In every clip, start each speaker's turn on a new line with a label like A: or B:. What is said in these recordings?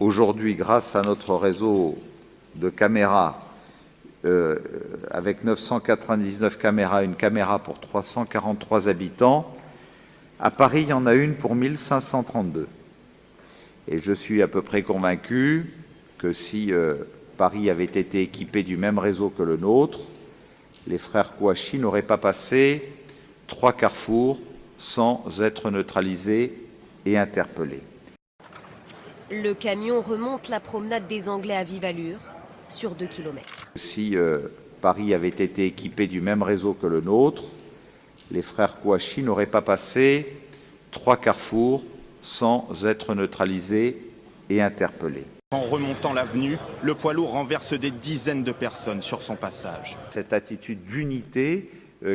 A: aujourd'hui, grâce à notre réseau de caméras, avec 999 caméras, une caméra pour 343 habitants, à Paris, il y en a une pour 1532. Et je suis à peu près convaincu que si Paris avait été équipé du même réseau que le nôtre, les frères Kouachi n'auraient pas passé 3 carrefours sans être neutralisés et interpellés.
B: Le camion remonte la promenade des Anglais à vive allure sur 2 km.
A: Si Paris avait été équipé du même réseau que le nôtre, les frères Kouachi n'auraient pas passé 3 carrefours sans être neutralisés et interpellés.
C: En remontant l'avenue, le poids lourd renverse des dizaines de personnes sur son passage.
A: Cette attitude d'unité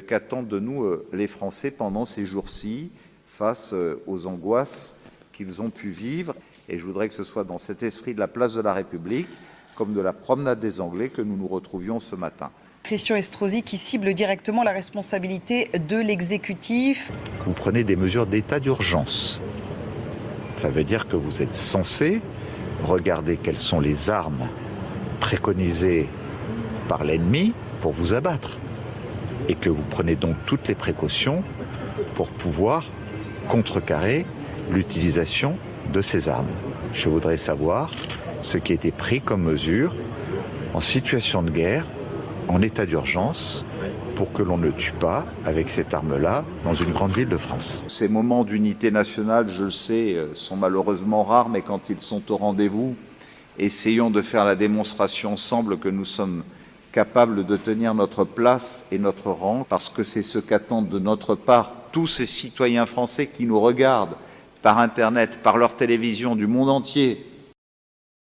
A: qu'attendent de nous les Français pendant ces jours-ci, face aux angoisses qu'ils ont pu vivre. Et je voudrais que ce soit dans cet esprit de la place de la République, comme de la promenade des Anglais, que nous nous retrouvions ce matin.
D: Christian Estrosi qui cible directement la responsabilité de l'exécutif.
E: Vous prenez des mesures d'état d'urgence. Ça veut dire que vous êtes censé regarder quelles sont les armes préconisées par l'ennemi pour vous abattre. Et que vous prenez donc toutes les précautions pour pouvoir contrecarrer l'utilisation de ces armes. Je voudrais savoir ce qui a été pris comme mesure en situation de guerre, en état d'urgence, pour que l'on ne tue pas avec cette arme-là dans une grande ville de France.
A: Ces moments d'unité nationale, je le sais, sont malheureusement rares, mais quand ils sont au rendez-vous, essayons de faire la démonstration ensemble que nous sommes capables de tenir notre place et notre rang, parce que c'est ce qu'attendent de notre part tous ces citoyens français qui nous regardent par Internet, par leur télévision du monde entier,